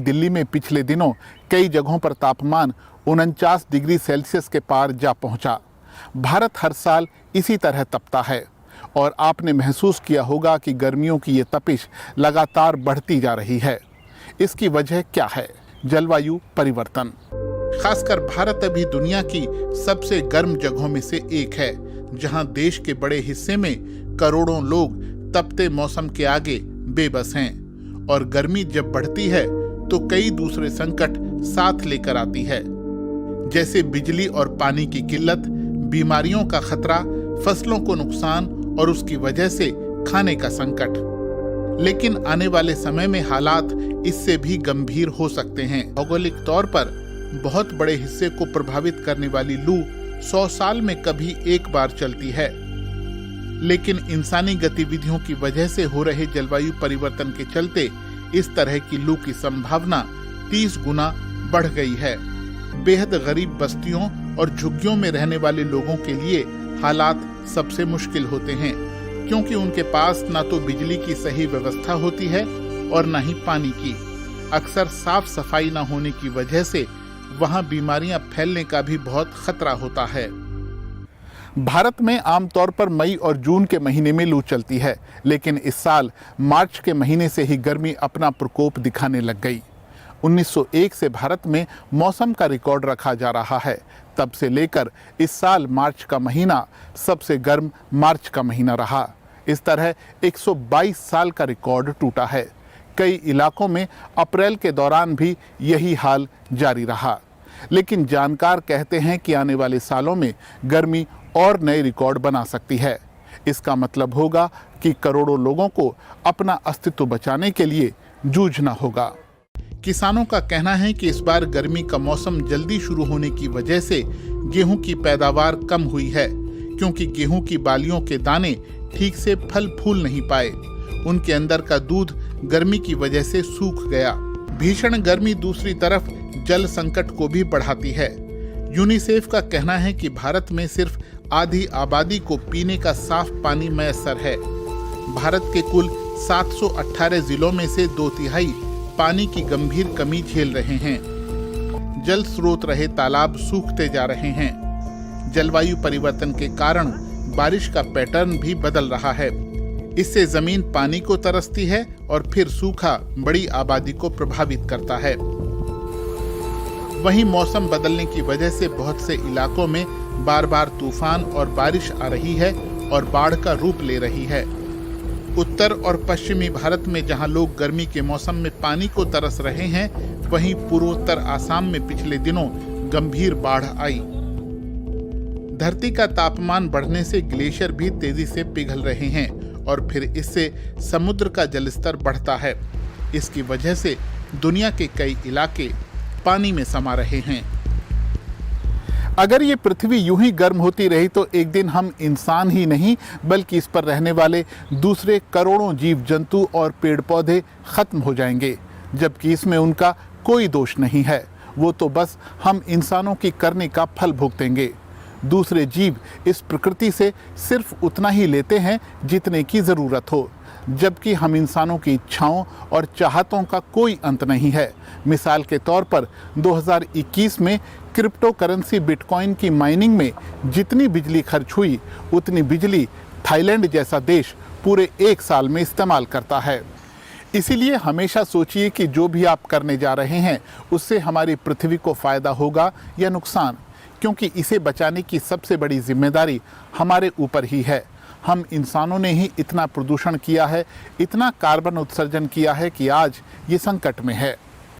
दिल्ली में पिछले दिनों कई जगहों पर तापमान 49 डिग्री सेल्सियस के पार जा पहुंचा। भारत हर साल इसी तरह तपता है और आपने महसूस किया होगा कि गर्मियों की ये तपिश लगातार बढ़ती जा रही है। इसकी वजह क्या है? जलवायु परिवर्तन। खासकर भारत अभी दुनिया की सबसे गर्म जगहों में से एक है, जहां देश के बड़े हिस्से में करोड़ों लोग तपते मौसम के आगे बेबस हैं और गर्मी जब बढ़ती है तो कई दूसरे संकट साथ लेकर आती है, जैसे बिजली और पानी की किल्लत, बीमारियों का खतरा, फसलों को नुकसान और उसकी वजह से खाने का संकट। लेकिन आने वाले समय में हालात इससे भी गंभीर हो सकते हैं। भौगोलिक तौर पर बहुत बड़े हिस्से को प्रभावित करने वाली लू 100 साल में कभी एक बार चलती है, लेकिन इंसानी गतिविधियों की वजह से हो रहे जलवायु परिवर्तन के चलते इस तरह की लू की संभावना 30 गुना बढ़ गई है। बेहद गरीब बस्तियों और झुग्गियों में रहने वाले लोगों के लिए हालात सबसे मुश्किल होते हैं, क्योंकि उनके पास न तो बिजली की सही व्यवस्था होती है और न ही पानी की। अक्सर साफ सफाई न होने की वजह से वहां बीमारियां फैलने का भी बहुत खतरा होता है। भारत में आमतौर पर मई और जून के महीने में लू चलती है, लेकिन इस साल मार्च के महीने से ही गर्मी अपना प्रकोप दिखाने लग गई। 1901 से भारत में मौसम का रिकॉर्ड रखा जा रहा है। तब से लेकर इस साल मार्च का महीना सबसे गर्म मार्च का महीना रहा। इस तरह 122 साल का रिकॉर्ड टूटा है। कई इलाकों में अप्रैल के दौरान भी यही हाल जारी रहा। लेकिन जानकार कहते हैं कि आने वाले सालों में गर्मी और नए रिकॉर्ड बना सकती है। इसका मतलब होगा कि करोड़ों लोगों को अपना अस्तित्व बचाने के लिए जूझना होगा। किसानों का कहना है कि इस बार गर्मी का मौसम जल्दी शुरू होने की वजह से गेहूं की पैदावार कम हुई है, क्योंकि गेहूं की बालियों के दाने ठीक से फल फूल नहीं पाए। उनके अंदर का दूध गर्मी की वजह से सूख गया। भीषण गर्मी दूसरी तरफ जल संकट को भी बढ़ाती है। यूनिसेफ का कहना है कि भारत में सिर्फ आधी आबादी को पीने का साफ पानी मैसर है। भारत के कुल 718 जिलों में से 2/3 पानी की गंभीर कमी झेल रहे हैं। जल स्रोत रहे तालाब सूखते जा रहे हैं। जलवायु परिवर्तन के कारण बारिश का पैटर्न भी बदल रहा है। इससे जमीन पानी को तरसती है और फिर सूखा बड़ी आबादी को प्रभावित करता है। वहीं मौसम बदलने की वजह से बहुत से इलाकों में बार बार तूफान और बारिश आ रही है और बाढ़ का रूप ले रही है। उत्तर और पश्चिमी भारत में जहां लोग गर्मी के मौसम में पानी को तरस रहे हैं, वहीं पूर्वोत्तर आसाम में पिछले दिनों गंभीर बाढ़ आई। धरती का तापमान बढ़ने से ग्लेशियर भी तेजी से पिघल रहे हैं और फिर इससे समुद्र का जलस्तर बढ़ता है। इसकी वजह से दुनिया के कई इलाके पानी में समा रहे हैं। अगर ये पृथ्वी यूं ही गर्म होती रही तो एक दिन हम इंसान ही नहीं बल्कि इस पर रहने वाले दूसरे करोड़ों जीव जंतु और पेड़ पौधे खत्म हो जाएंगे, जबकि इसमें उनका कोई दोष नहीं है। वो तो बस हम इंसानों की करने का फल भुगतेंगे। दूसरे जीव इस प्रकृति से सिर्फ उतना ही लेते हैं जितने की ज़रूरत हो, जबकि हम इंसानों की इच्छाओं और चाहतों का कोई अंत नहीं है। मिसाल के तौर पर 2021 में क्रिप्टो करेंसी बिटकॉइन की माइनिंग में जितनी बिजली खर्च हुई, उतनी बिजली थाईलैंड जैसा देश पूरे 1 साल में इस्तेमाल करता है। इसीलिए हमेशा सोचिए कि जो भी आप करने जा रहे हैं उससे हमारी पृथ्वी को फ़ायदा होगा या नुकसान, क्योंकि इसे बचाने की सबसे बड़ी जिम्मेदारी हमारे ऊपर ही है। हम इंसानों ने ही इतना प्रदूषण किया है, इतना कार्बन उत्सर्जन किया है कि आज ये संकट में है।